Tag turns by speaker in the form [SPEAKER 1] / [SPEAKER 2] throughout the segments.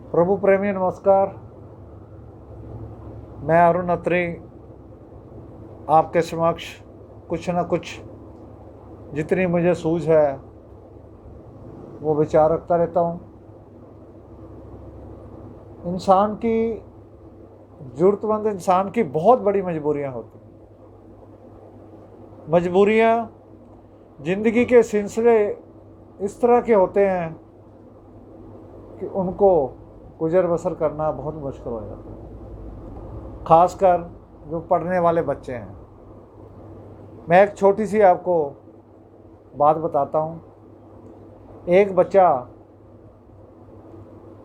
[SPEAKER 1] प्रभु प्रेमी नमस्कार। मैं अरुण अत्री आपके समक्ष कुछ न कुछ जितनी मुझे सूझ है वो विचार रखता रहता हूँ। इंसान की ज़रूरतमंद इंसान की बहुत बड़ी मजबूरियाँ होती हैं। मजबूरियाँ ज़िंदगी के सिलसिले इस तरह के होते हैं कि उनको गुजर बसर करना बहुत मुश्किल हो जाता है, खासकर जो पढ़ने वाले बच्चे हैं। मैं एक छोटी सी आपको बात बताता हूँ। एक बच्चा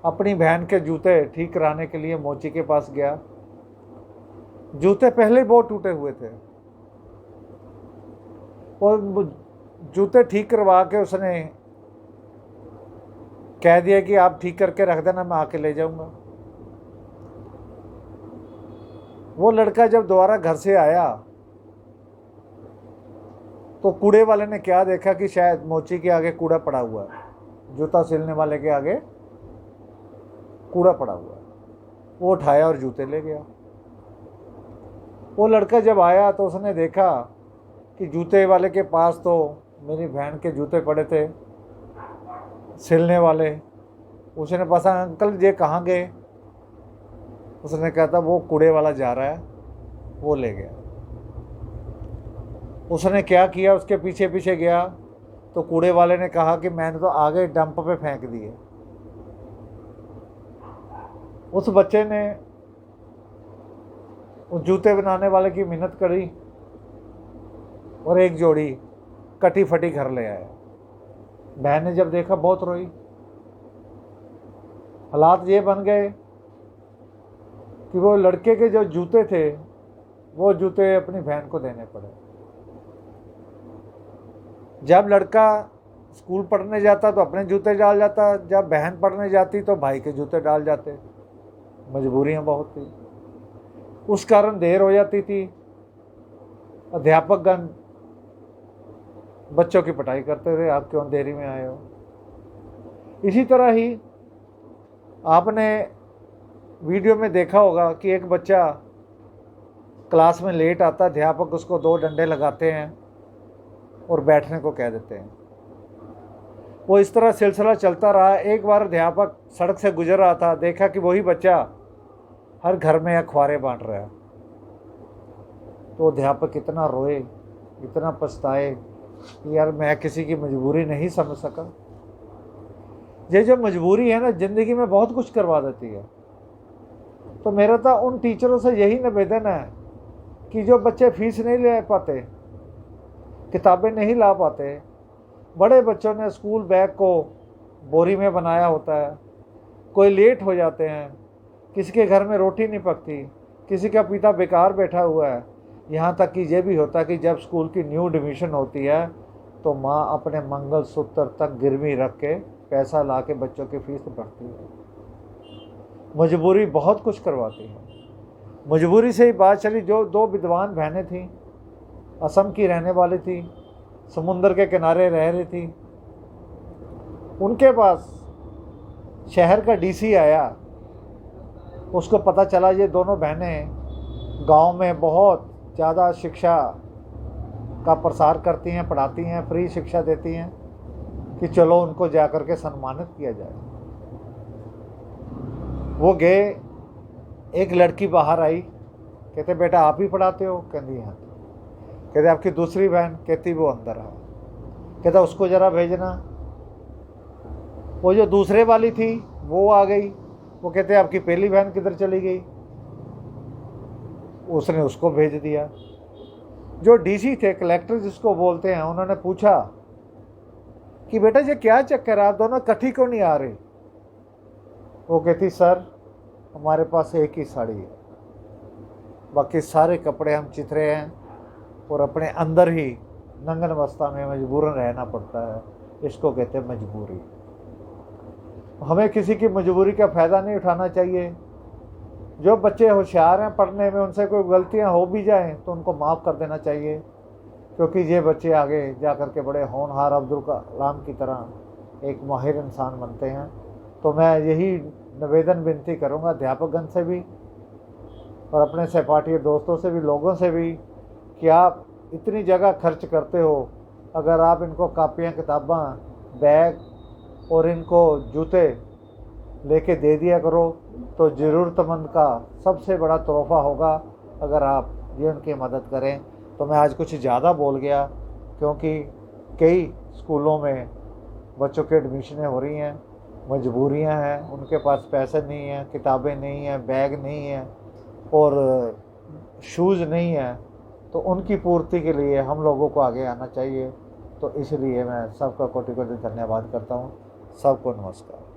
[SPEAKER 1] अपनी बहन के जूते ठीक कराने के लिए मोची के पास गया। जूते पहले ही बहुत टूटे हुए थे और जूते ठीक करवा के उसने कह दिया कि आप ठीक करके रख देना, मैं आके ले जाऊंगा। वो लड़का जब दोबारा घर से आया तो कूड़े वाले ने क्या देखा कि शायद मोची के आगे कूड़ा पड़ा हुआ है, जूता सिलने वाले के आगे कूड़ा पड़ा हुआ है। वो उठाया और जूते ले गया। वो लड़का जब आया तो उसने देखा कि जूते वाले के पास तो मेरी बहन के जूते पड़े थे सिलने वाले। उसने पूछा, अंकल ये कहाँ गए? उसने कहा था वो कूड़े वाला जा रहा है, वो ले गया। उसने क्या किया, उसके पीछे पीछे गया तो कूड़े वाले ने कहा कि मैंने तो आगे डंप पे फेंक दिए। उस बच्चे ने उस जूते बनाने वाले की मिन्नत करी और एक जोड़ी कटी फटी घर ले आया। बहन ने जब देखा बहुत रोई। हालात ये बन गए कि वो लड़के के जो जूते थे वो जूते अपनी बहन को देने पड़े। जब लड़का स्कूल पढ़ने जाता तो अपने जूते डाल जाता, जब बहन पढ़ने जाती तो भाई के जूते डाल जाते। मजबूरियां बहुत थी, उस कारण देर हो जाती थी। अध्यापकगण बच्चों की पिटाई करते थे, आप क्यों देरी में आए हो। इसी तरह ही आपने वीडियो में देखा होगा कि एक बच्चा क्लास में लेट आता, अध्यापक उसको 2 डंडे लगाते हैं और बैठने को कह देते हैं। वो इस तरह सिलसिला चलता रहा। एक बार अध्यापक सड़क से गुजर रहा था, देखा कि वही बच्चा हर घर में अखबारें बांट रहा है। तो अध्यापक इतना रोए, इतना पछताए कि यार मैं किसी की मजबूरी नहीं समझ सका। ये जो मजबूरी है ना, ज़िंदगी में बहुत कुछ करवा देती है। तो मेरा तो उन टीचरों से यही निवेदन है कि जो बच्चे फीस नहीं ले पाते, किताबें नहीं ला पाते, बड़े बच्चों ने स्कूल बैग को बोरी में बनाया होता है, कोई लेट हो जाते हैं, किसी के घर में रोटी नहीं पकती, किसी का पिता बेकार बैठा हुआ है। यहाँ तक कि ये भी होता है कि जब स्कूल की न्यू एडमिशन होती है तो माँ अपने मंगलसूत्र तक गिरवी रख के पैसा ला के बच्चों की फीस भरती है। मजबूरी बहुत कुछ करवाती है। मजबूरी से ही बात चली। जो 2 विद्वान बहनें थीं, असम की रहने वाली थी, समुंदर के किनारे रह रही थी। उनके पास शहर का डीसी आया। उसको पता चला ये दोनों बहनें गांव में बहुत ज़्यादा शिक्षा का प्रसार करती हैं, पढ़ाती हैं, फ्री शिक्षा देती हैं, कि चलो उनको जा कर के सम्मानित किया जाए। वो गए। एक लड़की बाहर आई, कहते बेटा आप ही पढ़ाते हो? कहती हाँ। कहते आपकी दूसरी बहन? कहती वो अंदर है। कहता उसको ज़रा भेजना। वो जो दूसरे वाली थी वो आ गई। वो कहते आपकी पहली बहन किधर चली गई? उसने उसको भेज दिया। जो डीसी थे, कलेक्टर जिसको बोलते हैं, उन्होंने पूछा कि बेटा ये क्या चक्कर है, आप दोनों इकट्ठी क्यों नहीं आ रहे? वो कहती सर हमारे पास एक ही साड़ी है, बाकी सारे कपड़े हम चिथरे हैं और अपने अंदर ही नंगन अवस्था में मजबूरन रहना पड़ता है। इसको कहते हैं मजबूरी। हमें किसी की मजबूरी का फ़ायदा नहीं उठाना चाहिए। जो बच्चे होशियार हैं पढ़ने में, उनसे कोई गलतियां हो भी जाएं तो उनको माफ़ कर देना चाहिए, क्योंकि ये बच्चे आगे जा कर के बड़े होनहार अब्दुल कलाम की तरह एक माहिर इंसान बनते हैं। तो मैं यही निवेदन विनती करूँगा अध्यापकगण से भी और अपने सहपाठी दोस्तों से भी, लोगों से भी, कि आप इतनी जगह खर्च करते हो, अगर आप इनको कापियाँ, किताबां, बैग और इनको जूते लेके दे दिया करो तो ज़रूरतमंद का सबसे बड़ा तोहफ़ा होगा अगर आप ये उनकी मदद करें। तो मैं आज कुछ ज़्यादा बोल गया, क्योंकि कई स्कूलों में बच्चों की एडमिशनें हो रही हैं, मजबूरियां हैं, उनके पास पैसे नहीं हैं, किताबें नहीं हैं, बैग नहीं हैं और शूज़ नहीं हैं, तो उनकी पूर्ति के लिए हम लोगों को आगे आना चाहिए। तो इसलिए मैं सबका कोटि कोटि धन्यवाद करता हूँ। सबको नमस्कार।